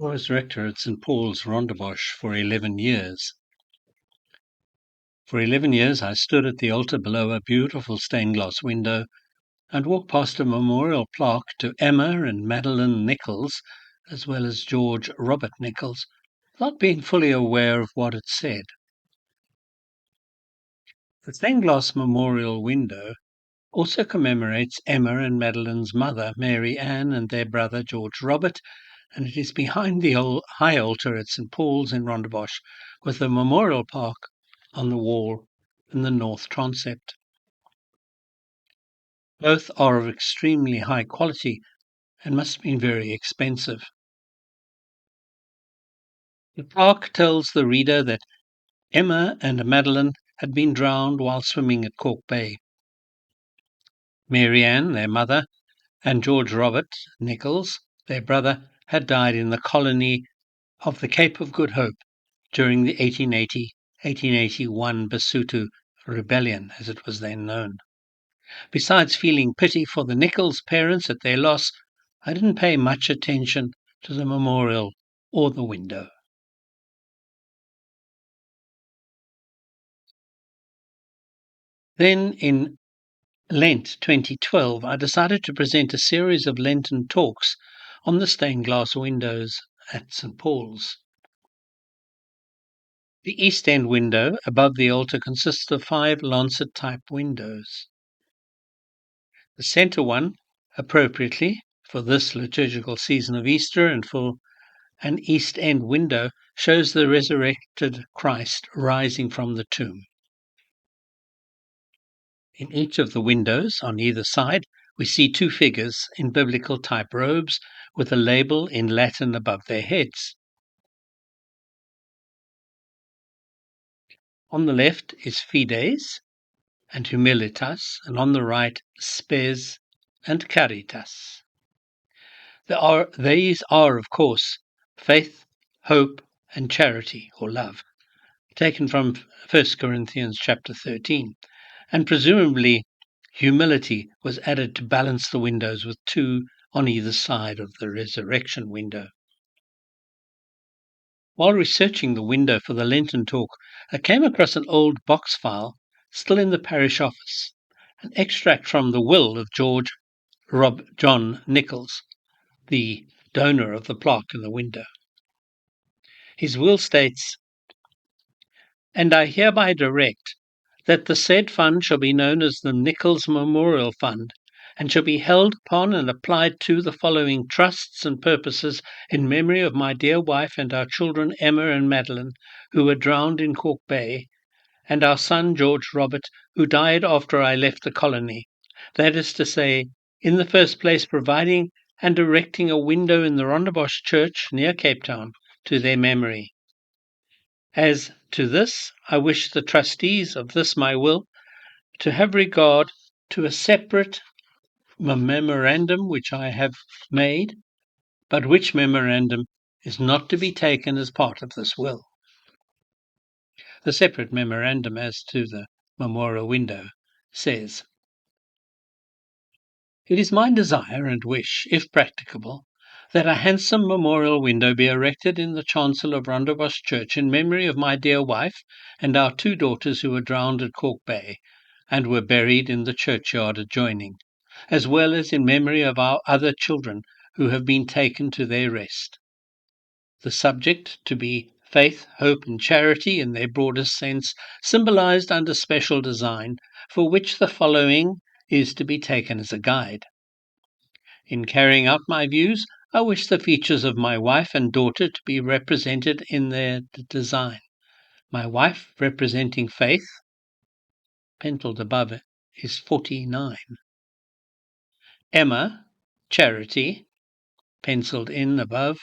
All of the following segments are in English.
I was rector at St. Paul's, Rondebosch, for 11 years. For 11 years, I stood at the altar below a beautiful stained glass window and walked past a memorial plaque to Emma and Madeline Nichols, as well as George Robert Nichols, not being fully aware of what it said. The stained glass memorial window also commemorates Emma and Madeline's mother, Mary Ann, and their brother, George Robert, and it is behind the old high altar at St. Paul's in Rondebosch, with the memorial park on the wall in the north transept. Both are of extremely high quality and must have been very expensive. The plaque tells the reader that Emma and Madeline had been drowned while swimming at Kalk Bay. Mary Ann, their mother, and George Robert Nichols, their brother, had died in the colony of the Cape of Good Hope during the 1880-1881 Basuto Rebellion, as it was then known. Besides feeling pity for the Nichols parents at their loss, I didn't pay much attention to the memorial or the window. Then in Lent 2012, I decided to present a series of Lenten talks on the stained glass windows at St. Paul's. The east end window above the altar consists of 5 lancet-type windows. The centre one, appropriately for this liturgical season of Easter and for an east end window, shows the resurrected Christ rising from the tomb. In each of the windows on either side, we see 2 figures in biblical type robes with a label in Latin above their heads. On the left is Fides and Humilitas, and on the right, Spes and Caritas. These are, of course, faith, hope, and charity, or love, taken from 1 Corinthians chapter 13, and presumably humility was added to balance the windows with 2 on either side of the resurrection window. While researching the window for the Lenten talk, I came across an old box file still in the parish office, an extract from the will of John Nichols, the donor of the plaque in the window. His will states, "And I hereby direct that the said fund shall be known as the Nichols Memorial Fund, and shall be held upon and applied to the following trusts and purposes in memory of my dear wife and our children Emma and Madeline, who were drowned in Kalk Bay, and our son George Robert, who died after I left the colony. That is to say, in the first place, providing and erecting a window in the Rondebosch Church near Cape Town to their memory. As to this, I wish the trustees of this my will to have regard to a separate memorandum which I have made, but which memorandum is not to be taken as part of this will." The separate memorandum as to the memorial window says, "It is my desire and wish, if practicable, that a handsome memorial window be erected in the chancel of Rondebosch Church in memory of my dear wife and our 2 daughters who were drowned at Kalk Bay and were buried in the churchyard adjoining, as well as in memory of our other children who have been taken to their rest. The subject to be faith, hope, and charity in their broadest sense, symbolized under special design, for which the following is to be taken as a guide. In carrying out my views, I wish the features of my wife and daughter to be represented in their design. My wife representing faith, penciled above it, is 49. Emma, charity, penciled in above,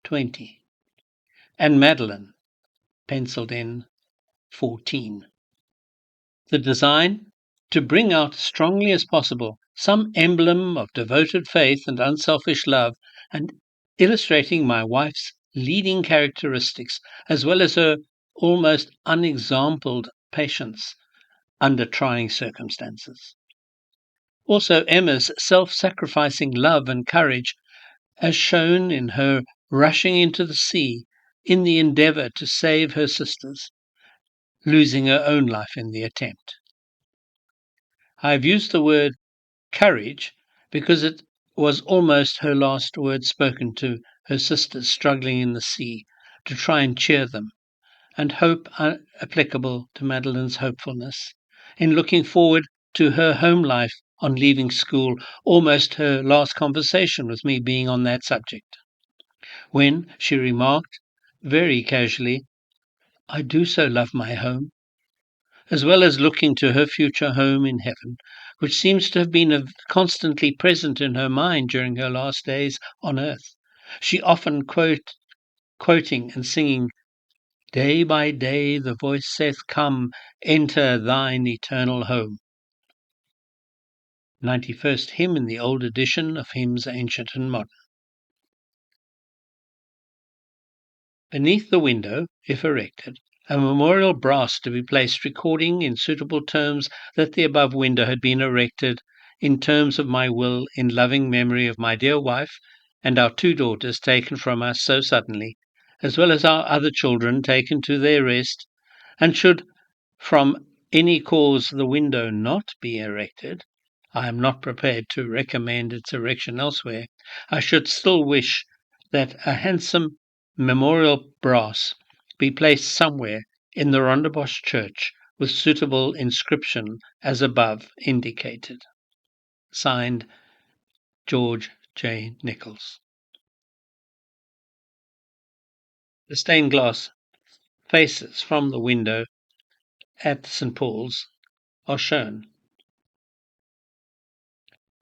20. And Madeline, penciled in, 14. The design, to bring out as strongly as possible some emblem of devoted faith and unselfish love, and illustrating my wife's leading characteristics, as well as her almost unexampled patience under trying circumstances. Also Emma's self-sacrificing love and courage, as shown in her rushing into the sea in the endeavour to save her sisters, losing her own life in the attempt. I have used the word courage because it was almost her last word spoken to her sisters struggling in the sea, to try and cheer them, and hope applicable to Madeline's hopefulness in looking forward to her home life on leaving school, almost her last conversation with me being on that subject, when she remarked very casually, "I do so love my home," as well as looking to her future home in heaven, which seems to have been constantly present in her mind during her last days on earth. She often quoting and singing, "Day by day the voice saith, Come, enter thine eternal home." 91st hymn in the old edition of Hymns Ancient and Modern. Beneath the window, if erected, a memorial brass to be placed recording in suitable terms that the above window had been erected in terms of my will in loving memory of my dear wife and our 2 daughters taken from us so suddenly, as well as our other children taken to their rest, and should from any cause the window not be erected, I am not prepared to recommend its erection elsewhere. I should still wish that a handsome memorial brass be placed somewhere in the Rondebosch church with suitable inscription as above indicated. Signed, George J. Nichols. The stained glass faces from the window at St. Paul's are shown.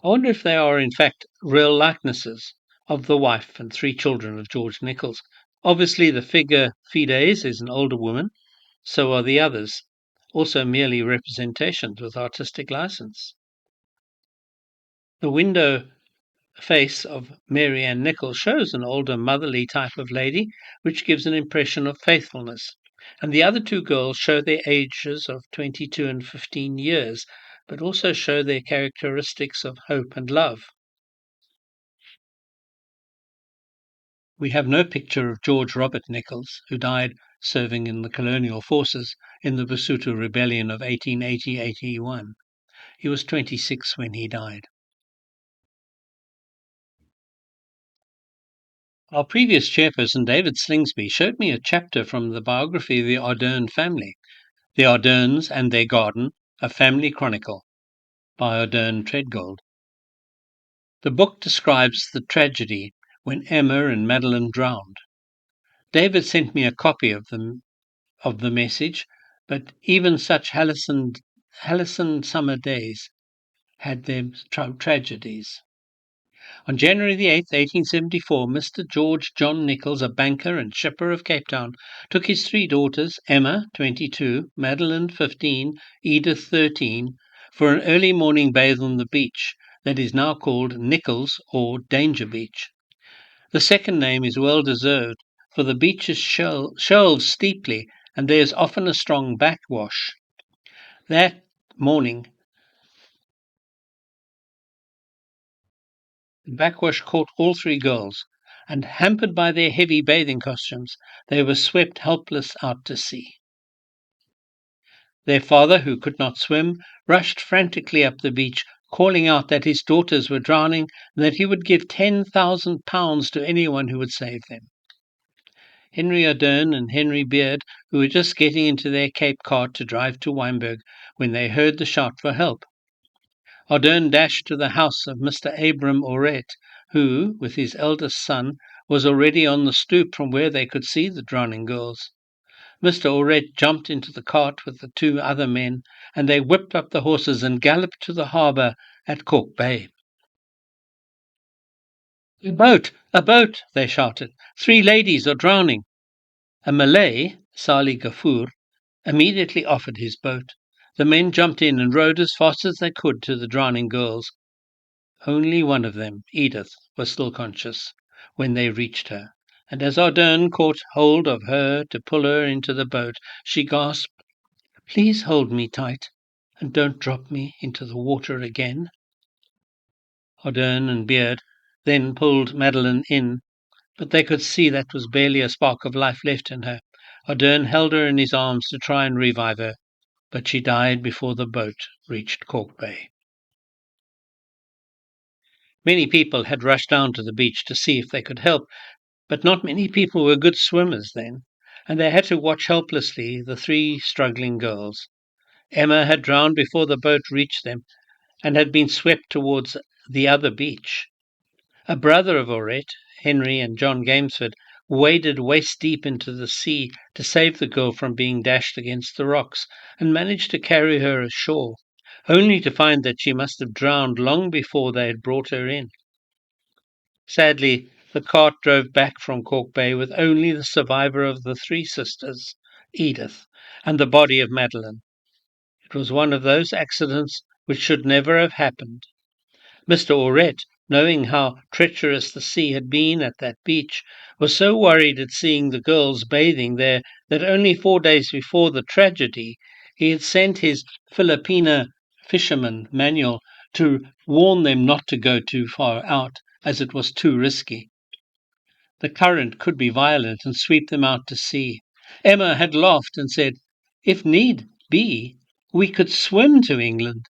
I wonder if they are in fact real likenesses of the wife and 3 children of George Nichols. Obviously the figure fides is an older woman, so are the others, also merely representations with artistic license. The window face of Mary Ann Nichols shows an older motherly type of lady, which gives an impression of faithfulness. And the other 2 girls show their ages of 22 and 15 years, but also show their characteristics of hope and love. We have no picture of George Robert Nichols, who died serving in the colonial forces in the Basuto Rebellion of 1880-81. He was 26 when he died. Our previous chairperson, David Slingsby, showed me a chapter from the biography of the Ardern family, The Arderns and Their Garden, a Family Chronicle, by Ardern Treadgold. The book describes the tragedy when Emma and Madeline drowned. David sent me a copy of the message, but even such halcyon summer days had their tragedies. On January the 8th, 1874, Mr. George John Nichols, a banker and shipper of Cape Town, took his 3 daughters, Emma, 22, Madeline, 15, Edith, 13, for an early morning bathe on the beach that is now called Nichols or Danger Beach. The second name is well deserved, for the beach is shelves steeply and there is often a strong backwash. That morning, the backwash caught all 3 girls, and hampered by their heavy bathing costumes, they were swept helpless out to sea. Their father, who could not swim, rushed frantically up the beach, calling out that his daughters were drowning and that he would give £10,000 to anyone who would save them. Henry Ardern and Henry Beard, who were just getting into their Cape cart to drive to Wynberg when they heard the shout for help. Ardern dashed to the house of Mr. Abram Auret, who, with his eldest son, was already on the stoop from where they could see the drowning girls. Mr. Auret jumped into the cart with the 2 other men, and they whipped up the horses and galloped to the harbour at Kalk Bay. "A boat! A boat!" they shouted. "3 ladies are drowning." A Malay, Salih Gafoor, immediately offered his boat. The men jumped in and rowed as fast as they could to the drowning girls. Only one of them, Edith, was still conscious when they reached her, and as Ardern caught hold of her to pull her into the boat, she gasped, "Please hold me tight, and don't drop me into the water again." Ardern and Beard then pulled Madeline in, but they could see that was barely a spark of life left in her. Ardern held her in his arms to try and revive her, but she died before the boat reached Kalk Bay. Many people had rushed down to the beach to see if they could help, but not many people were good swimmers then, and they had to watch helplessly the three struggling girls. Emma had drowned before the boat reached them and had been swept towards the other beach. A brother of Aurette, Henry and John Gamesford, waded waist deep into the sea to save the girl from being dashed against the rocks, and managed to carry her ashore, only to find that she must have drowned long before they had brought her in. Sadly, the cart drove back from Kalk Bay with only the survivor of the three sisters, Edith, and the body of Madeline. It was one of those accidents which should never have happened. Mr. Aurette, knowing how treacherous the sea had been at that beach, was so worried at seeing the girls bathing there that only 4 days before the tragedy he had sent his Filipina fisherman Manuel to warn them not to go too far out, as it was too risky. The current could be violent and sweep them out to sea. Emma had laughed and said, "If need be, we could swim to England."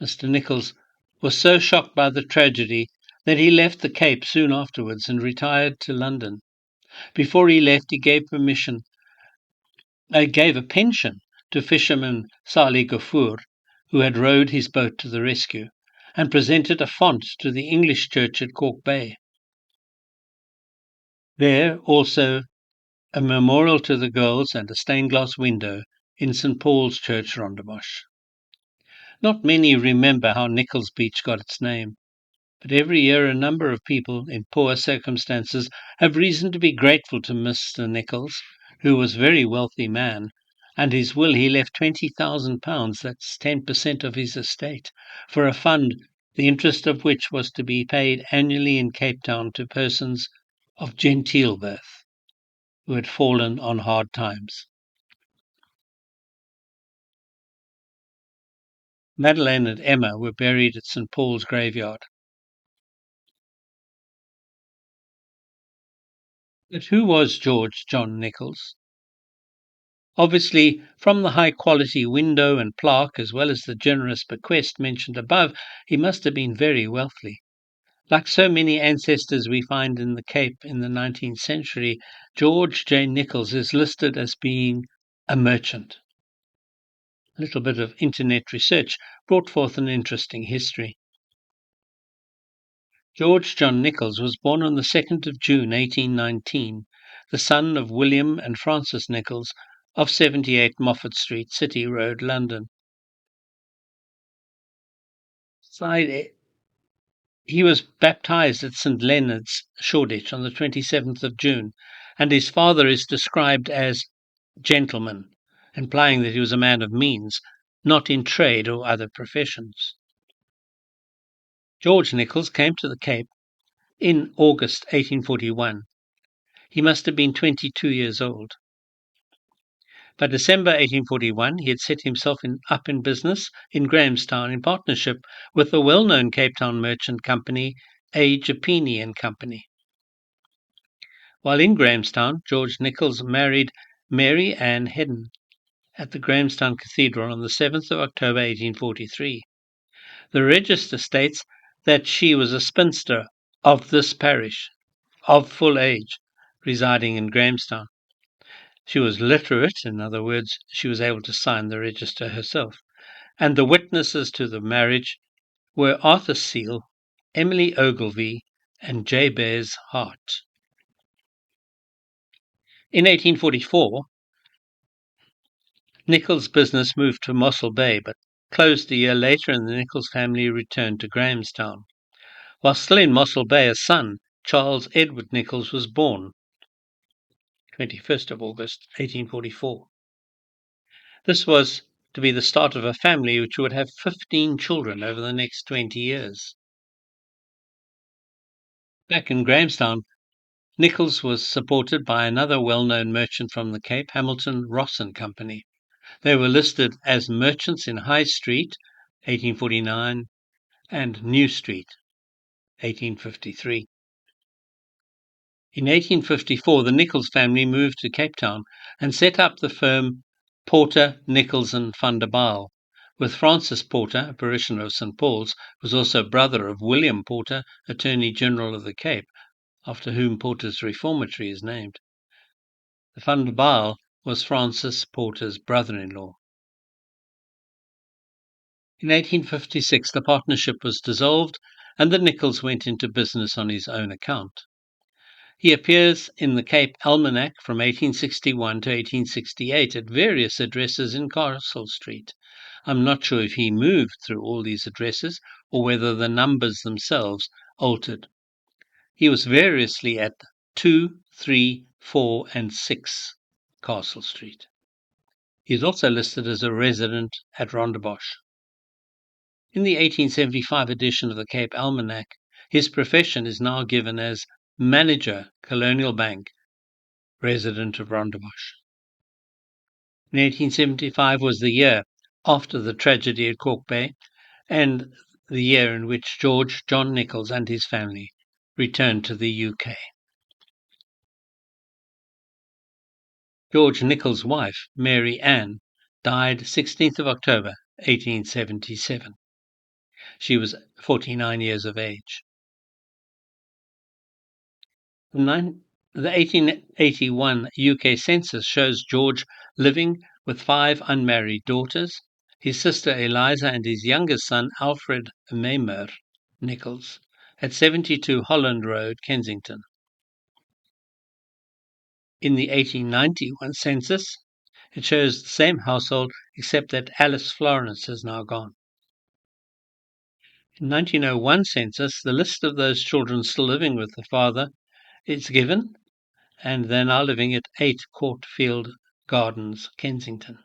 Mr. Nichols was so shocked by the tragedy that he left the Cape soon afterwards and retired to London. Before he left, he gave a pension to fisherman Salih Gafur, who had rowed his boat to the rescue, and presented a font to the English church at Kalk Bay. There also a memorial to the girls and a stained glass window in St. Paul's Church, Rondebosch. Not many remember how Nichols Beach got its name, but every year a number of people in poor circumstances have reason to be grateful to Mr. Nichols, who was a very wealthy man, and his will he left £20,000, that's 10% of his estate, for a fund, the interest of which was to be paid annually in Cape Town to persons of genteel birth who had fallen on hard times. Madeleine and Emma were buried at St. Paul's graveyard. But who was George John Nichols? Obviously, from the high-quality window and plaque, as well as the generous bequest mentioned above, he must have been very wealthy. Like so many ancestors we find in the Cape in the 19th century, George J. Nichols is listed as being a merchant. A little bit of internet research brought forth an interesting history. George John Nichols was born on the 2nd of June 1819, the son of William and Frances Nichols of 78 Moffat Street, City Road, London. He was baptized at St. Leonard's, Shoreditch, on the 27th of June, and his father is described as gentleman, implying that he was a man of means, not in trade or other professions. George Nichols came to the Cape in August 1841. He must have been 22 years old. By December 1841, he had set himself up in business in Grahamstown in partnership with the well-known Cape Town merchant company A. Japini and Company. While in Grahamstown, George Nichols married Mary Ann Hedden at the Grahamstown Cathedral on the 7th of October 1843. The register states that she was a spinster of this parish, of full age, residing in Grahamstown. She was literate, in other words, she was able to sign the register herself, and the witnesses to the marriage were Arthur Seal, Emily Ogilvie, and Jabez Hart. In 1844, Nichols' business moved to Mossel Bay, but closed a year later, and the Nichols family returned to Grahamstown. While still in Mossel Bay, a son, Charles Edward Nichols, was born, 21st of August 1844. This was to be the start of a family which would have 15 children over the next 20 years. Back in Grahamstown, Nichols was supported by another well-known merchant from the Cape, Hamilton, Ross and Company. They were listed as merchants in High Street, 1849, and New Street, 1853. In 1854, the Nichols family moved to Cape Town and set up the firm Porter, Nichols and van der Bijl, with Francis Porter, a parishioner of St. Paul's, was also brother of William Porter, Attorney General of the Cape, after whom Porter's Reformatory is named. The van der Bijl was Francis Porter's brother-in-law. In 1856, the partnership was dissolved and the Nichols went into business on his own account. He appears in the Cape Almanac from 1861 to 1868 at various addresses in Castle Street. I'm not sure if he moved through all these addresses or whether the numbers themselves altered. He was variously at 2, 3, 4, and 6 Castle Street. He is also listed as a resident at Rondebosch. In the 1875 edition of the Cape Almanac, his profession is now given as Manager, Colonial Bank, resident of Rondebosch. In 1875 was the year after the tragedy at Kalk Bay and the year in which George John Nichols and his family returned to the UK. George Nichols' wife, Mary Ann, died 16th of October, 1877. She was 49 years of age. The 1881 UK census shows George living with 5 unmarried daughters, his sister Eliza and his youngest son Alfred Maymer Nichols at 72 Holland Road, Kensington. In the 1891 census, it shows the same household except that Alice Florence has now gone. In 1901 census, the list of those children still living with the father is given, and they're now living at 8 Courtfield Gardens, Kensington.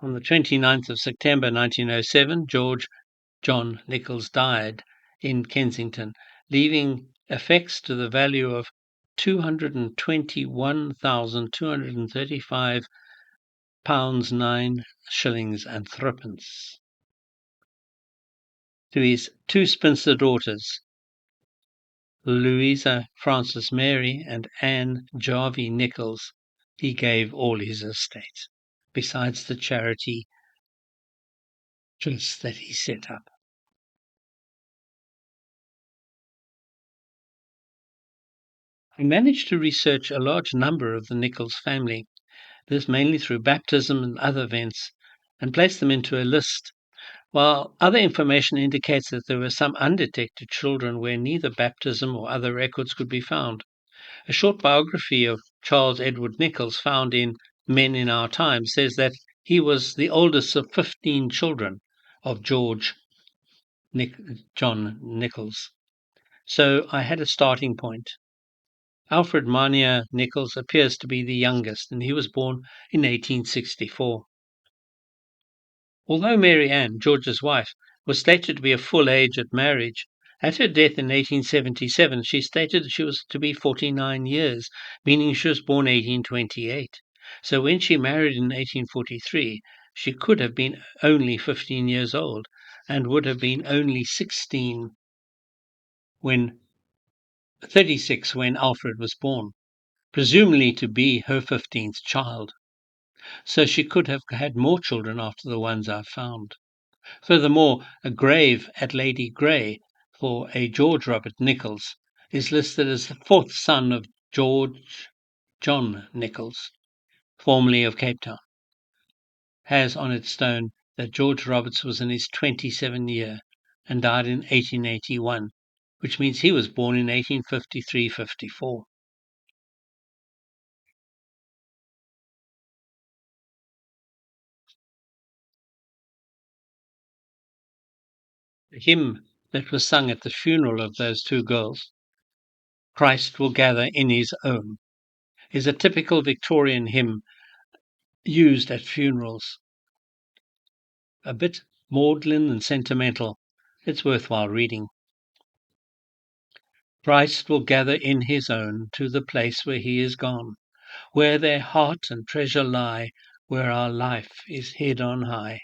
On the 29th of September 1907, George John Nichols died in Kensington, leaving effects to the value of £221,235 9 shillings and threepence. To his 2 spinster daughters, Louisa Frances Mary and Anne Jarvie Nichols, he gave all his estate, besides the charity trust that he set up. I managed to research a large number of the Nichols family, this mainly through baptism and other events, and placed them into a list, while other information indicates that there were some undetected children where neither baptism or other records could be found. A short biography of Charles Edward Nichols found in Men in Our Time says that he was the oldest of 15 children of George John Nichols. So I had a starting point. Alfred Marnier Nichols appears to be the youngest, and he was born in 1864. Although Mary Ann, George's wife, was stated to be of full age at marriage, at her death in 1877, she stated that she was to be 49 years, meaning she was born 1828. So when she married in 1843, she could have been only 15 years old and would have been only 36 when Alfred was born, presumably to be her 15th child. So she could have had more children after the ones I've found. Furthermore, a grave at Lady Grey for a George Robert Nichols is listed as the 4th son of George John Nichols, formerly of Cape Town. Has on its stone that George Roberts was in his 27th year and died in 1881, which means he was born in 1853-54. The hymn that was sung at the funeral of those 2 girls, Christ Will Gather in His Own, is a typical Victorian hymn used at funerals. A bit maudlin and sentimental. It's worthwhile reading. Christ will gather in his own to the place where he is gone, where their heart and treasure lie, where our life is hid on high.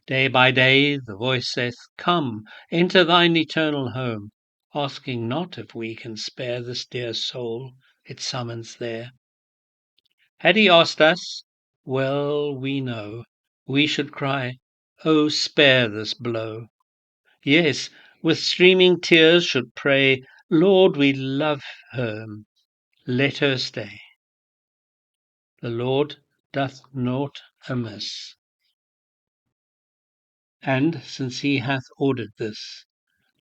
Day by day the voice saith, Come, enter thine eternal home, asking not if we can spare this dear soul it summons there. Had he asked us, well we know, we should cry, Oh, spare this blow. Yes, with streaming tears should pray, Lord, we love her, let her stay. The Lord doth naught amiss. And since he hath ordered this,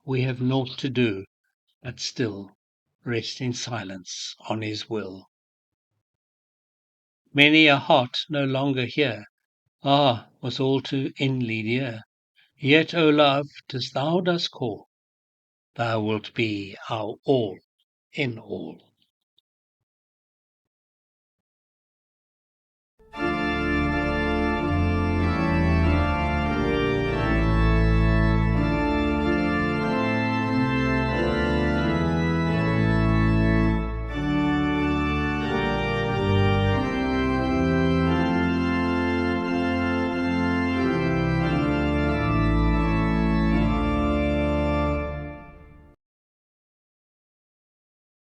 we have naught to do, but still rest in silence on his will. Many a heart no longer here, was all too inly dear. Yet, O love, 'tis thou dost call, thou wilt be our all in all.